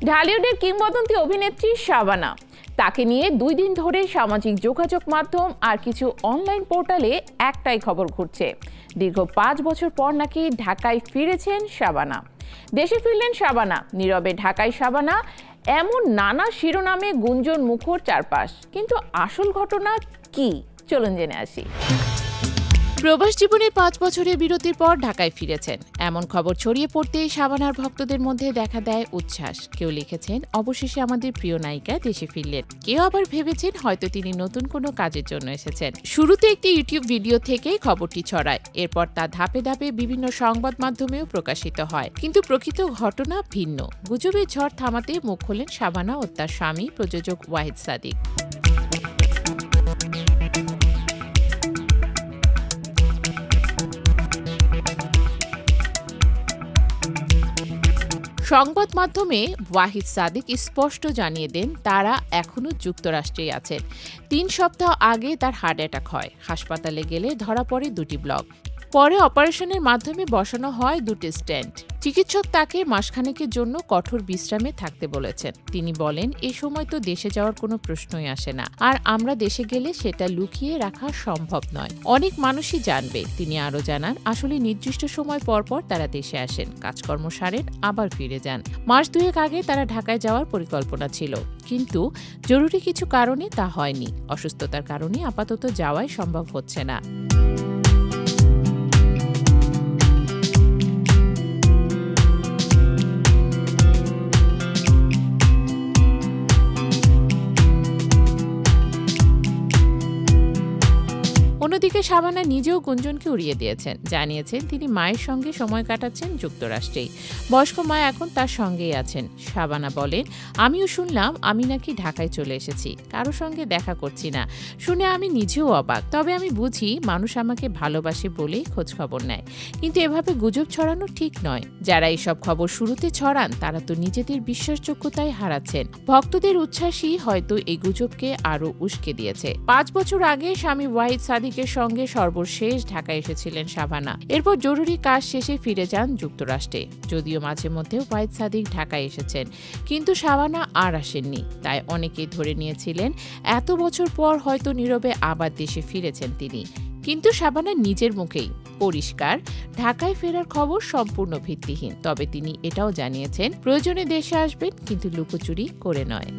ঢালিউডের কিংবদন্তি অভিনেত্রী শাবানা, তাকে নিয়ে 2 দিন ধরে সামাজিক যোগাযোগ মাধ্যম আর কিছু অনলাইন পোর্টালে একটাই খবর ঘুরছে। দীর্ঘ 5 বছর পর নাকি ঢাকায় ফিরেছেন শাবানা। দেশে ফিরলেন শাবানা, নীরবে ঢাকায় শাবানা, এমন নানা শিরোনামে গুঞ্জন মুখর চারপাশ। কিন্তু আসল ঘটনা কি, চলুন জেনে আসি। প্রবাস জীবনে 5 বছরের বিরতির পর ঢাকায় ফিরেছেন এমন খবর ছড়িয়ে পড়তেই শাবানার ভক্তদের মধ্যে দেখা দেয় উচ্ছ্বাস। কেউ লিখেছেন, অবশেষে আমাদের প্রিয় নায়িকা দেশে ফিরলেন। কেউ আবার ভেবেছেন হয়তো তিনি নতুন কোনো কাজের জন্য এসেছেন। শুরুতে একটি ইউটিউব ভিডিও থেকেই খবরটি ছড়ায়, এরপর তা ধাপে ধাপে বিভিন্ন সংবাদ মাধ্যমেও প্রকাশিত হয়। কিন্তু প্রকৃত ঘটনা ভিন্ন। গুজবের ঝড় থামাতে মুখ খোলেন শাবানা ও তার স্বামী প্রযোজক ওয়াহিদ সাদিক। সংবাদ মাধ্যমে ওয়াহিদ সাদিক স্পষ্ট জানিয়ে দেন তারা এখনও যুক্তরাষ্ট্রেই আছেন। 3 সপ্তাহ আগে তার হার্ট অ্যাটাক হয়। হাসপাতালে গেলে ধরা পড়ে 2টি ব্লক। পরে অপারেশনের মাধ্যমে বসানো হয় 2টি স্ট্যান্ট। চিকিৎসক তাকে মাসখানেকের জন্য কঠোর বিশ্রামে থাকতে বলেছেন। তিনি বলেন, এই সময় তো দেশে যাওয়ার কোনো প্রশ্নই আসে না, আর আমরা দেশে গেলে সেটা লুকিয়ে রাখা সম্ভব নয়। অনেক মানুষই জানবে। তিনি আরও জানান, আসলে নির্দিষ্ট সময় পর পর তারা দেশে আসেন, কাজকর্ম সারেন, আবার ফিরে যান। মাস 2 আগে তারা ঢাকায় যাওয়ার পরিকল্পনা ছিল, কিন্তু জরুরি কিছু কারণে তা হয়নি। অসুস্থতার কারণে আপাতত যাওয়াই সম্ভব হচ্ছে না। অন্যদিকে শাবানা নিজেও গুঞ্জনকে উড়িয়ে দিয়েছেন। জানিয়েছেন তিনি মায়ের সঙ্গে সময় কাটাচ্ছেন যুক্তরাষ্ট্রেই। বয়স্ক মা এখন তার সঙ্গেই আছেন। শাবানা বলেন, আমিও শুনলাম আমি নাকি ঢাকায় চলে এসেছি, কারো সঙ্গে দেখা করছি না। শুনে আমি নিজেও অবাক। তবে আমি বুঝি মানুষ আমাকে ভালোবাসে বলেই খোঁজখবর নেয়, কিন্তু এভাবে গুজব ছড়ানো ঠিক নয়। যারা এসব খবর শুরুতে ছড়ান তারা তো নিজেদের বিশ্বাসযোগ্যতাই হারাচ্ছেন। ভক্তদের উচ্ছ্বাসই হয়তো এই গুজবকে আরও উস্কে দিয়েছে। 5 বছর আগে স্বামী ওয়াহিদ সাদিকের সঙ্গে সর্বশেষ ঢাকায় এসেছিলেন শাবানা। এরপর জরুরি কাজ শেষে ফিরে যান যুক্তরাষ্ট্রে। যদিও মাঝে মধ্যে ওয়াহিদ সাদিক ঢাকায় এসেছেন, কিন্তু শাবানা আর আসেননি। তাই অনেকেই ধরে নিয়েছিলেন এত বছর পর হয়তো নীরবে আবার দেশে ফিরেছেন তিনি। কিন্তু শাবানা নিজের মুখেই পরিষ্কার, ঢাকায় ফেরার খবর সম্পূর্ণ ভিত্তিহীন। তবে তিনি এটাও জানিয়েছেন প্রয়োজনে দেশে আসবেন, কিন্তু লুকোচুরি করে নয়।